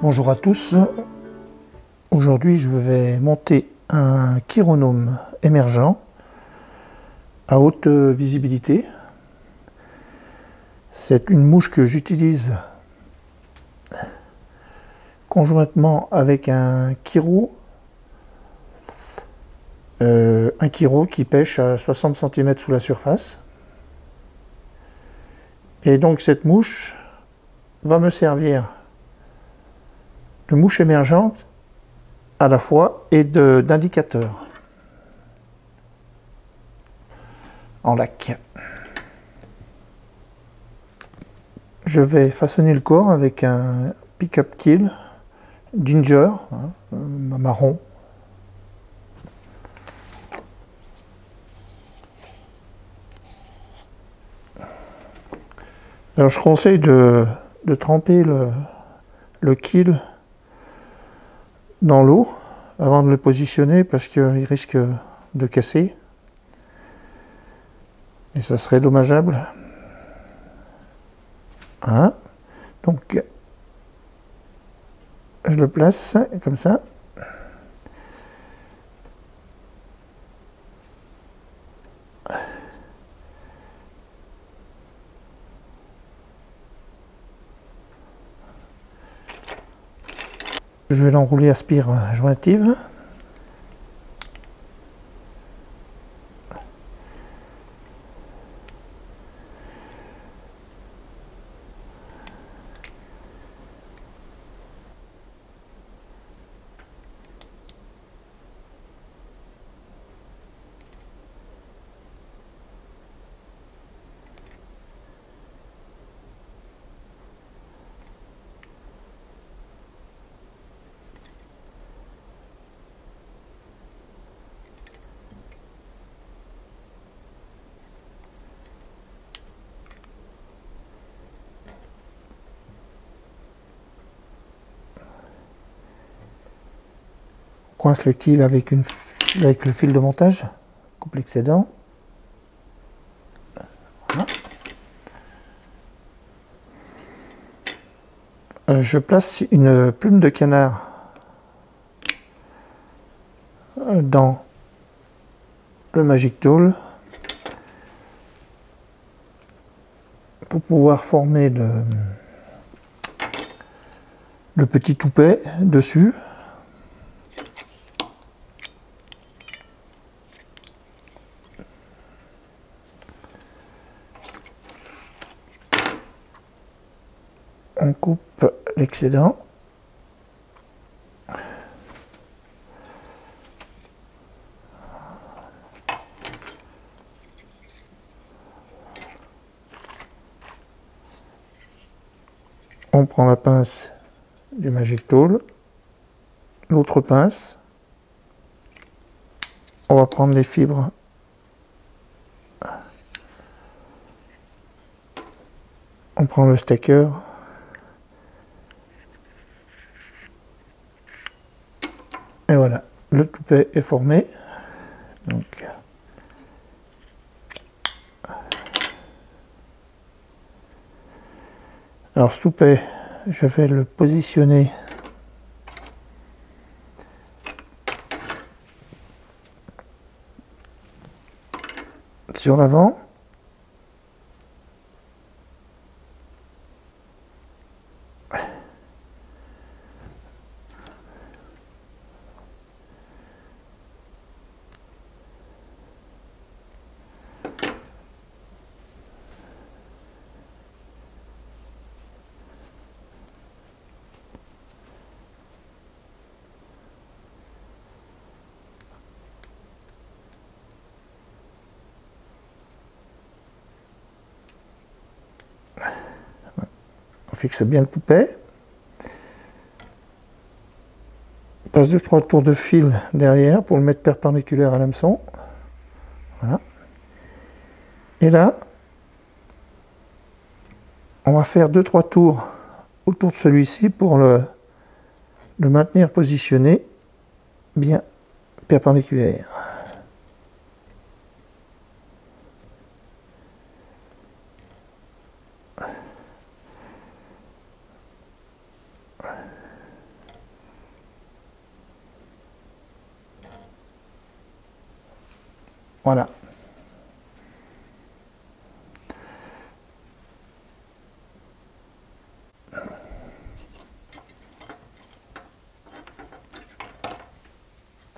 Bonjour à tous, aujourd'hui je vais monter un chironome émergent à haute visibilité. C'est une mouche que j'utilise conjointement avec un chiro qui pêche à 60 cm sous la surface. Et donc cette mouche va me servir de mouche émergente à la fois et d'indicateur en lac. Je vais façonner le corps avec un pick-up kill ginger, marron. Alors je conseille de tremper le kill dans l'eau avant de le positionner parce qu'il risque de casser et ça serait dommageable. Hein? Donc je le place comme ça. Je vais l'enrouler à spire jointive. Coince le kill avec le fil de montage, coupe l'excédent. Voilà. Je place une plume de canard dans le Magic Tool pour pouvoir former le petit toupet dessus. On coupe l'excédent. On prend la pince du Magic Tool, l'autre pince. On va prendre les fibres. On prend le stacker. Et voilà, le toupet est formé. Donc, alors ce toupet, je vais le positionner sur l'avant. On fixe bien le toupet. On passe 2-3 tours de fil derrière pour le mettre perpendiculaire à l'hameçon. Voilà. Et là, on va faire 2-3 tours autour de celui-ci pour le maintenir positionné bien perpendiculaire. Voilà.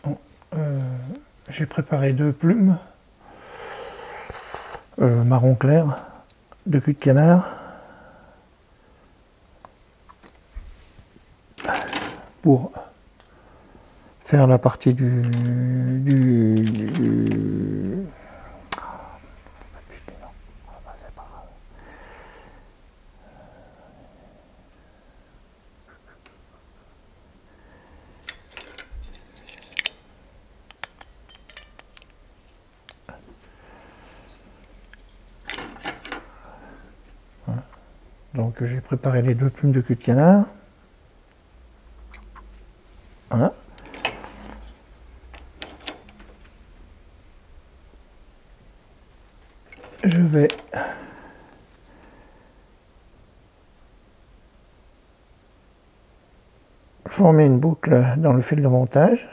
Bon, j'ai préparé 2 plumes marron clair de cul de canard pour faire la partie du voilà. Donc j'ai préparé les 2 plumes de cul de canard. Voilà. Je vais former une boucle dans le fil de montage,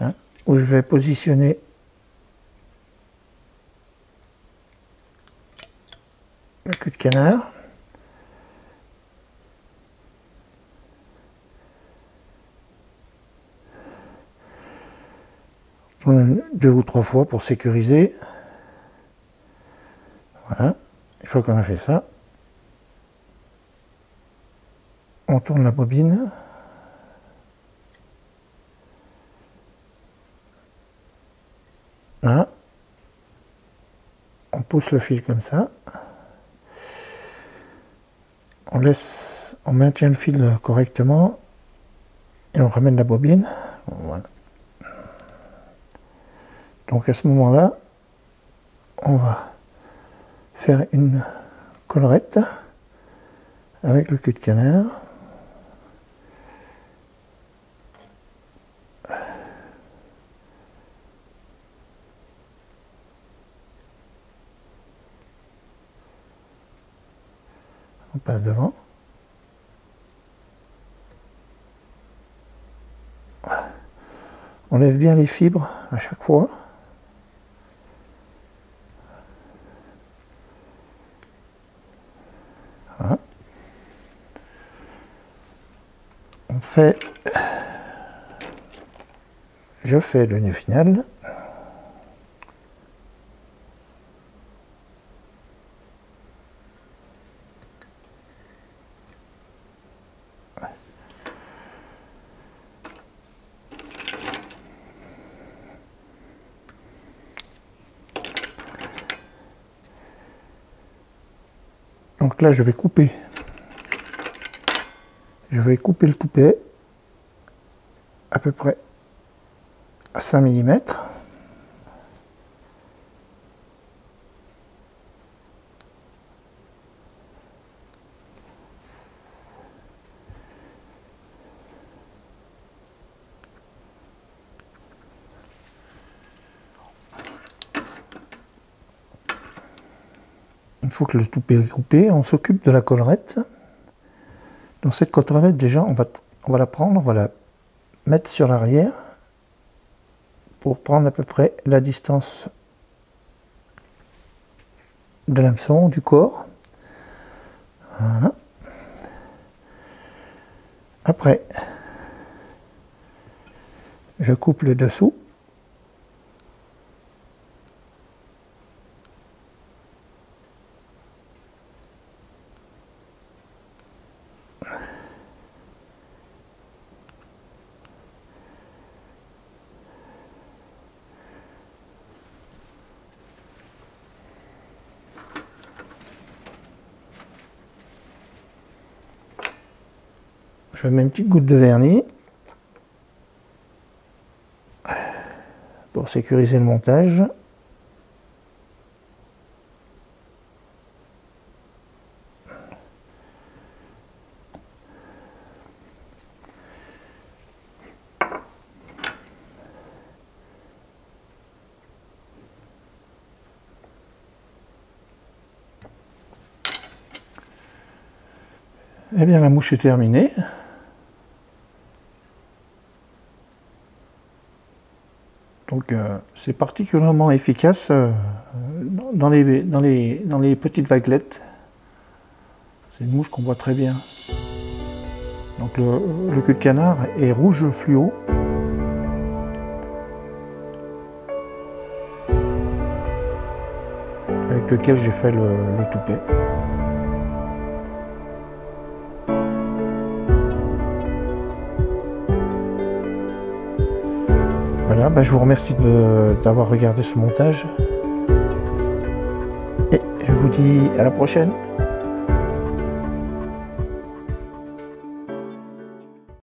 hein, où je vais positionner le cul de canard. Tourne 2 ou 3 fois pour sécuriser. Voilà. Une fois qu'on a fait ça, on tourne la bobine. Là, on pousse le fil comme ça. On maintient le fil correctement et on ramène la bobine. Voilà. Donc à ce moment-là, on va faire une collerette avec le cul de canard. On passe devant. On lève bien les fibres à chaque fois. Voilà. Je fais le nœud final. Donc là, je vais couper. Je vais couper le coupet à peu près à 5 mm. Une fois que le coupé est coupé, on s'occupe de la collerette. Donc cette collerette, déjà, on va la prendre, on va la mettre sur l'arrière pour prendre à peu près la distance de l'hameçon, du corps. Voilà. Après, je coupe le dessous. Je mets une petite goutte de vernis pour sécuriser le montage. Eh bien, la mouche est terminée. Donc c'est particulièrement efficace dans les petites vaguelettes. C'est une mouche qu'on voit très bien. Donc le cul de canard est rouge fluo. Avec lequel j'ai fait le toupet. Voilà, je vous remercie d'avoir regardé ce montage. Et je vous dis à la prochaine.